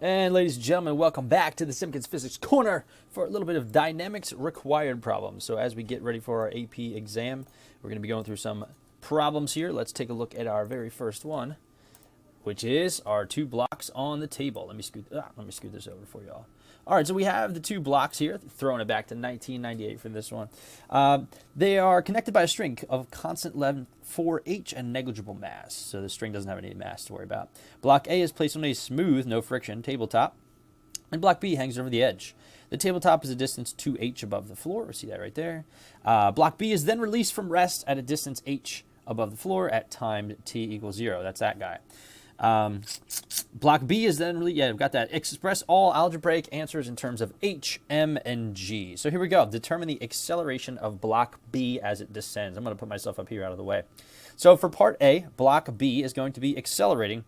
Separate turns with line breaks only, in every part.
And ladies and gentlemen, welcome back to the Simkins Physics Corner for a little bit of dynamics required problems. So as we get ready for our AP exam, we're going to be going through some problems here. Let's take a look at our very first one, which is our two blocks on the table. Let me scoot this over for y'all. All right, so we have the two blocks here, throwing it back to 1998 for this one. They are connected by a string of constant length 4h and negligible mass. So the string doesn't have any mass to worry about. Block A is placed on a smooth, no friction tabletop, and block B hangs over the edge. The tabletop is a distance 2h above the floor. We see that right there. Block B is then released from rest at a distance h above the floor at time t equals 0. That's that guy. Block B is then really, we've got that. Express all algebraic answers in terms of h, m, and g. So here we go. Determine the acceleration of block B as it descends. I'm going to put myself up here out of the way. So for part A, block B is going to be accelerating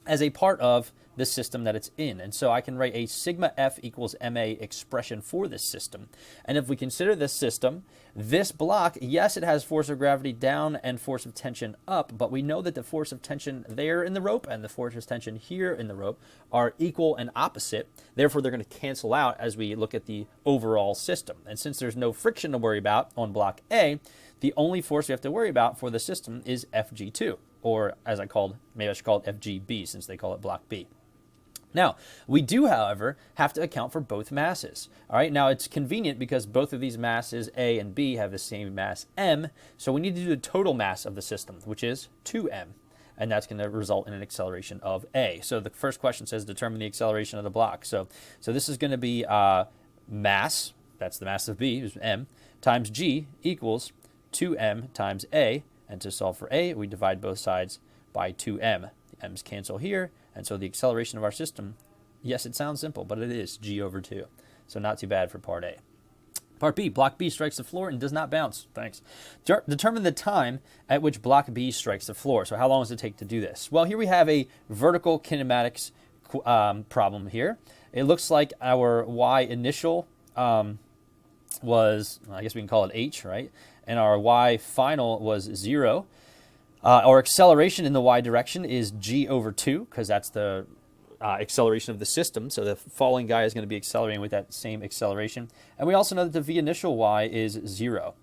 as a part of the system that it's in. And so I can write a sigma F equals ma expression for this system. And if we consider this system, this block, yes, it has force of gravity down and force of tension up, but we know that the force of tension there in the rope and the force of tension here in the rope are equal and opposite. Therefore, they're going to cancel out as we look at the overall system. And since there's no friction to worry about on block A, the only force we have to worry about for the system is Fg2, or as maybe I should call it Fgb since they call it block B. Now, we do, however, have to account for both masses. All right, now it's convenient because both of these masses, A and B, have the same mass, m, so we need to do the total mass of the system, which is 2m, and that's going to result in an acceleration of A. So the first question says determine the acceleration of the block. So this is going to be mass, that's the mass of B, is m, times g equals 2m times A, and to solve for A, we divide both sides by 2m. The m's cancel here, and so the acceleration of our system, yes, it sounds simple, but it is g over 2. So not too bad for part A. Part B, block B strikes the floor and does not bounce. Thanks. Determine the time at which block B strikes the floor. So how long does it take to do this? Well, here we have a vertical kinematics problem here. It looks like our y initial was, I guess we can call it h, right? And our y final was 0. Our acceleration in the y direction is g over 2, because that's the acceleration of the system. So the falling guy is going to be accelerating with that same acceleration. And we also know that the v initial y is 0.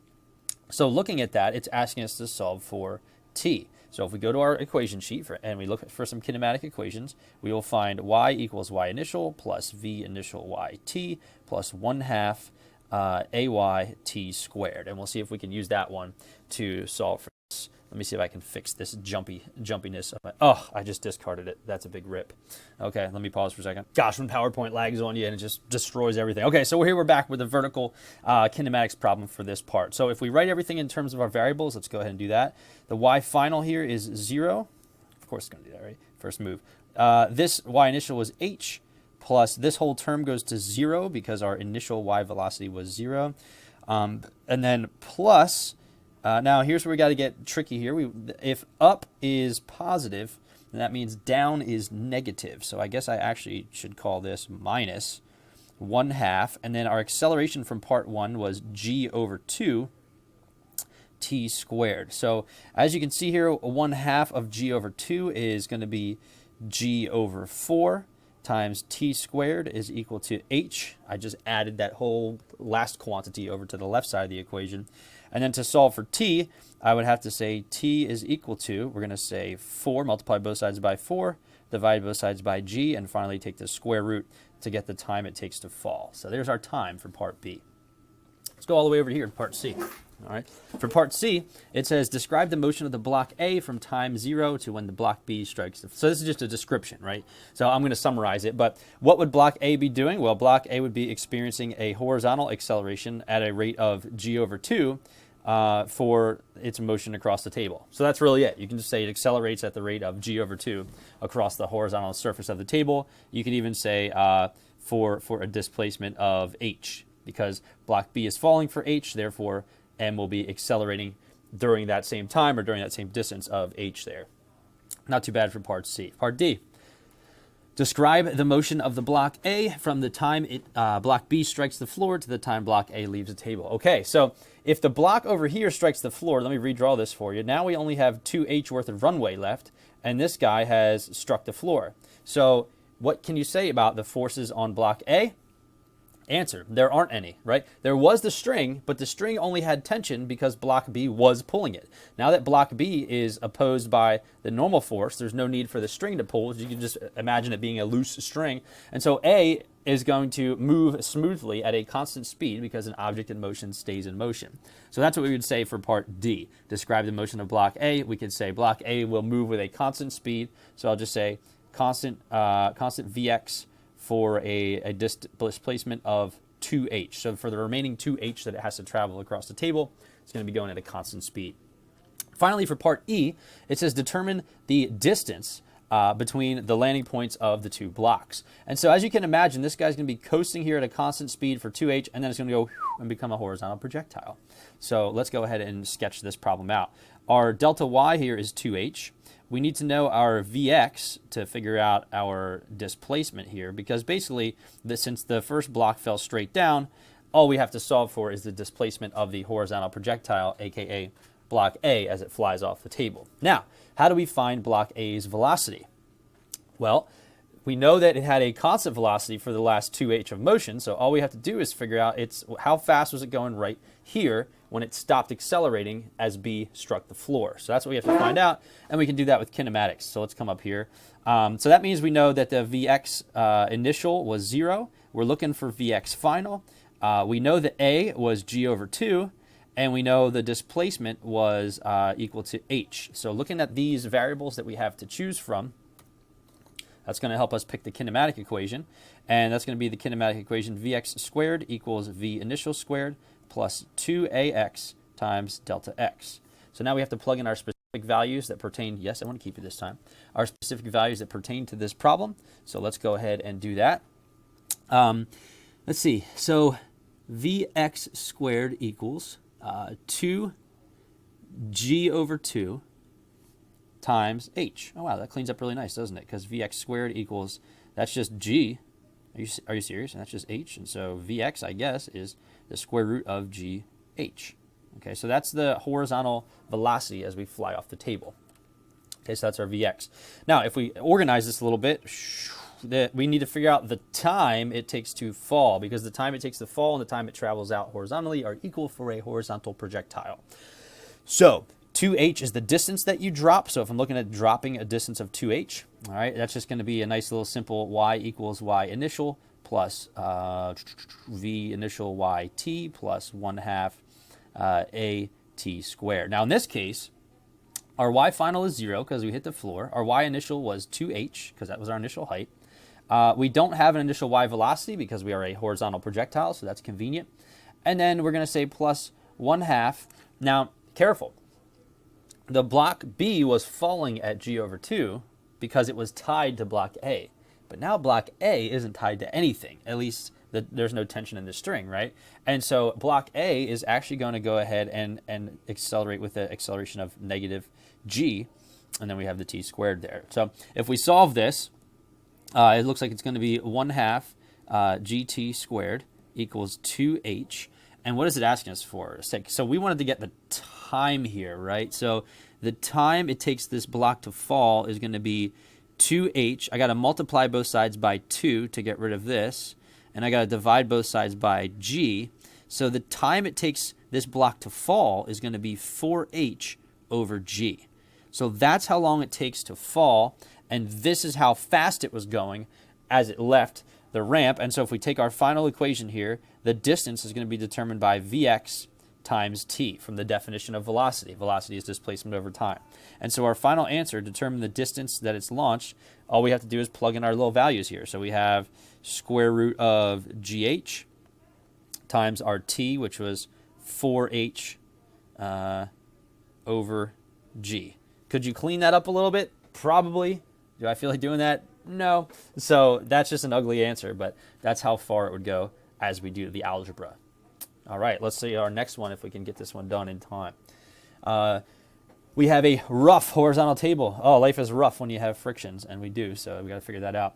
So looking at that, it's asking us to solve for t. So if we go to our equation sheet and we look for some kinematic equations, we will find y equals y initial plus v initial yt plus 1/2 ay t squared. And we'll see if we can use that one to solve for this. Let me see if I can fix this jumpiness of my, oh, I just discarded it. That's a big rip. Okay, let me pause for a second. Gosh, when PowerPoint lags on you and it just destroys everything. Okay, so we're back with the vertical kinematics problem for this part. So if we write everything in terms of our variables, let's go ahead and do that. The y final here is 0. Of course it's going to do that, right? First move. This y initial was h, plus this whole term goes to 0 because our initial y velocity was 0. And then plus... now, here's where we got to get tricky here. If up is positive, then that means down is negative. So I guess I actually should call this minus 1/2. And then our acceleration from part 1 was g over 2 t squared. So as you can see here, 1/2 of g over 2 is going to be g over 4 times t squared is equal to h. I just added that whole last quantity over to the left side of the equation. And then to solve for t, I would have to say t is equal to, we're going to say 4, multiply both sides by 4, divide both sides by g, and finally take the square root to get the time it takes to fall. So there's our time for part B. Let's go all the way over here to part C. All right. For part C, it says describe the motion of the block A from time 0 to when the block B strikes. So this is just a description, right? So I'm going to summarize it. But what would block A be doing? Well, block A would be experiencing a horizontal acceleration at a rate of g over 2 for its motion across the table. So that's really it. You can just say it accelerates at the rate of g over 2 across the horizontal surface of the table. You can even say for a displacement of h, because block B is falling for h, therefore m will be accelerating during that same time or during that same distance of h there. Not too bad for part C. Part D. Describe the motion of the block A from the time block B strikes the floor to the time block A leaves the table. Okay, so if the block over here strikes the floor, let me redraw this for you. Now we only have 2h worth of runway left, and this guy has struck the floor. So what can you say about the forces on block A? Answer, there aren't any, right? There was the string, but the string only had tension because block B was pulling it. Now that block B is opposed by the normal force, there's no need for the string to pull. You can just imagine it being a loose string. And so A is going to move smoothly at a constant speed because an object in motion stays in motion. So that's what we would say for part D. Describe the motion of block A. We could say block A will move with a constant speed. So I'll just say constant Vx for a displacement of 2h. So for the remaining 2h that it has to travel across the table, it's going to be going at a constant speed. Finally, for part E, it says determine the distance between the landing points of the two blocks. And so as you can imagine, this guy's going to be coasting here at a constant speed for 2h, and then it's going to go and become a horizontal projectile. So let's go ahead and sketch this problem out. Our delta y here is 2h. We need to know our Vx to figure out our displacement here, because basically, since the first block fell straight down, all we have to solve for is the displacement of the horizontal projectile, aka block A, as it flies off the table. Now, how do we find block A's velocity? Well, we know that it had a constant velocity for the last 2h of motion, so all we have to do is figure out how fast was it going right here when it stopped accelerating as B struck the floor. So that's what we have to find out, and we can do that with kinematics. So let's come up here. So that means we know that the Vx initial was 0. We're looking for Vx final. We know that A was g over 2, and we know the displacement was equal to h. So looking at these variables that we have to choose from, that's going to help us pick the kinematic equation, and that's going to be the kinematic equation Vx squared equals V initial squared plus 2ax times delta x. So now we have to plug in our specific values that pertain, yes, I want to keep it this time, our specific values that pertain to this problem. So let's go ahead and do that. Let's see, so Vx squared equals 2g over 2 times h. Oh wow, that cleans up really nice, doesn't it? Because Vx squared equals, that's just g. Are you serious? And that's just h. And so Vx, I guess, is the square root of gh. Okay, so that's the horizontal velocity as we fly off the table. Okay, so that's our Vx. Now, if we organize this a little bit, we need to figure out the time it takes to fall, because the time it takes to fall and the time it travels out horizontally are equal for a horizontal projectile. So 2h is the distance that you drop. So if I'm looking at dropping a distance of 2h, all right, that's just going to be a nice little simple y equals y initial plus v initial yt plus 1/2 at squared. Now in this case, our y final is 0 because we hit the floor. Our y initial was 2h because that was our initial height. We don't have an initial y velocity because we are a horizontal projectile, so that's convenient. And then we're going to say plus 1/2. Now, careful. The block B was falling at g over 2 because it was tied to block A. But now block A isn't tied to anything. At least there's no tension in the string, right? And so block A is actually going to go ahead and accelerate with the acceleration of negative g, and then we have the t squared there. So if we solve this, it looks like it's going to be 1/2 gt squared equals 2h. And what is it asking us for? So we wanted to get the time here, right? So the time it takes this block to fall is going to be 2h. I got to multiply both sides by 2 to get rid of this. And I got to divide both sides by g. So the time it takes this block to fall is going to be 4h over g. So that's how long it takes to fall. And this is how fast it was going as it left the ramp. And so if we take our final equation here, the distance is going to be determined by Vx times t from the definition of velocity. Velocity is displacement over time. And so our final answer, determine the distance that it's launched, all we have to do is plug in our little values here. So we have square root of gh times our t, which was 4h over g. Could you clean that up a little bit? Probably. Do I feel like doing that? No. So that's just an ugly answer, but that's how far it would go as we do the algebra. All right, let's see our next one if we can get this one done in time. We have a rough horizontal table. Oh, life is rough when you have frictions, and we do, so we got to figure that out.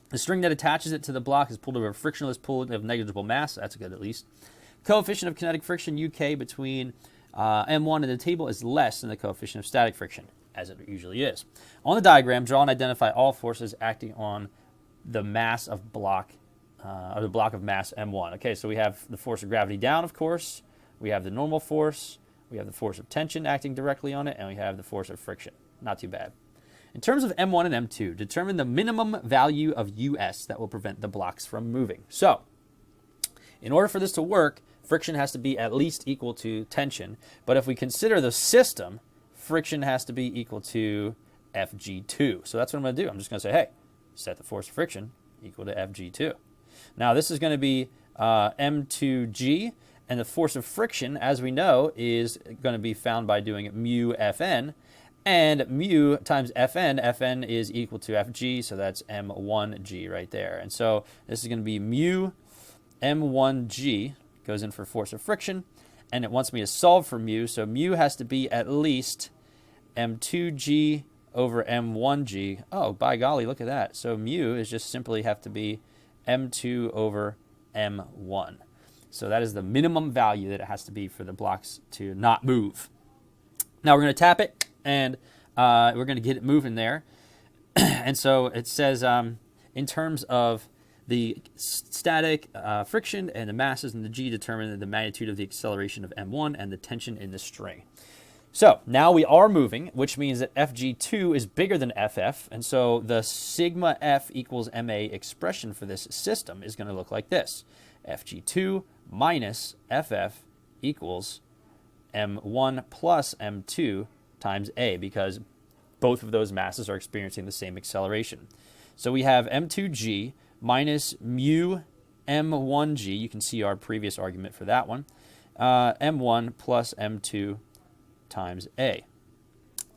The string that attaches it to the block is pulled over a frictionless pull of negligible mass. That's good, at least. Coefficient of kinetic friction, UK, between M1 and the table is less than the coefficient of static friction, as it usually is. On the diagram, draw and identify all forces acting on the mass of block, or the block of mass m1. Okay, so we have the force of gravity down, of course. We have the normal force. We have the force of tension acting directly on it, and we have the force of friction. Not too bad. In terms of M1 and M2, determine the minimum value of US that will prevent the blocks from moving. So, in order for this to work, friction has to be at least equal to tension. But if we consider the system, friction has to be equal to Fg2. So that's what I'm going to do. I'm just going to say, hey, set the force of friction equal to Fg2. Now, this is going to be M2G. And the force of friction, as we know, is going to be found by doing mu Fn. And mu times Fn, Fn is equal to Fg, so that's m1g right there. And so this is going to be mu m1g, goes in for force of friction, and it wants me to solve for mu, so mu has to be at least m2g over m1g. Oh, by golly, look at that. So mu is just simply have to be m2 over m1. So that is the minimum value that it has to be for the blocks to not move. Now we're going to tap it, and we're going to get it moving there. And so it says, in terms of the static friction and the masses and the g, determine the magnitude of the acceleration of m1 and the tension in the string. So now we are moving, which means that Fg2 is bigger than Ff, and so the sigma F equals ma expression for this system is going to look like this. Fg2 minus Ff equals m1 plus m2 times a, because both of those masses are experiencing the same acceleration. So we have m2g minus mu m1g. You can see our previous argument for that one. M1 plus m2 times a.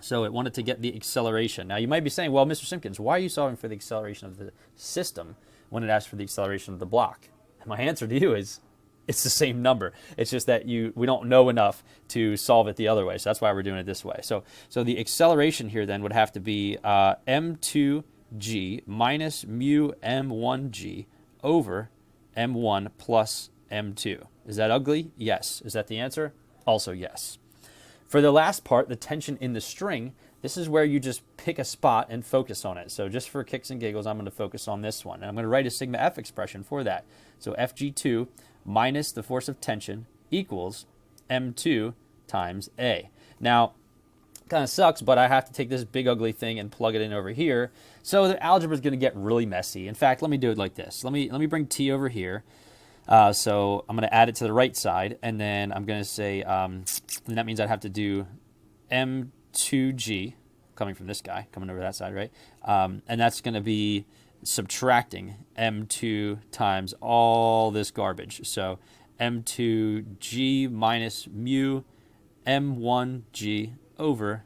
So it wanted to get the acceleration. Now you might be saying, well, Mr. Simkins, why are you solving for the acceleration of the system when it asks for the acceleration of the block? And my answer to you is, it's the same number. It's just that we don't know enough to solve it the other way. So that's why we're doing it this way. So the acceleration here then would have to be m2g minus mu m1g over m1 plus m2. Is that ugly? Yes. Is that the answer? Also yes. For the last part, the tension in the string, this is where you just pick a spot and focus on it. So just for kicks and giggles, I'm going to focus on this one. And I'm going to write a sigma F expression for that. So Fg2 minus the force of tension equals m2 times a. Now, kind of sucks, but I have to take this big ugly thing and plug it in over here. So the algebra is going to get really messy. In fact, let me do it like this. Let me bring t over here. So I'm going to add it to the right side, and then I'm going to say, and that means I'd have to do m2g, coming from this guy, coming over that side, right? And that's going to be subtracting m2 times all this garbage. So m2g minus mu m1g over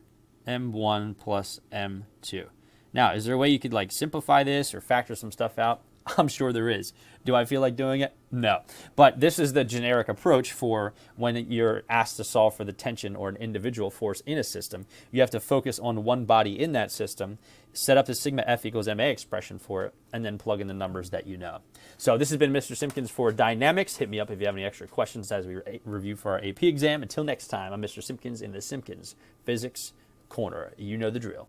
m1 plus m2. Now, is there a way you could like simplify this or factor some stuff out? I'm sure there is. Do I feel like doing it? No. But this is the generic approach for when you're asked to solve for the tension or an individual force in a system. You have to focus on one body in that system, set up the sigma F equals ma expression for it, and then plug in the numbers that you know. So this has been Mr. Simkins for dynamics. Hit me up if you have any extra questions as we review for our AP exam. Until next time, I'm Mr. Simkins in the Simkins Physics Corner. You know the drill.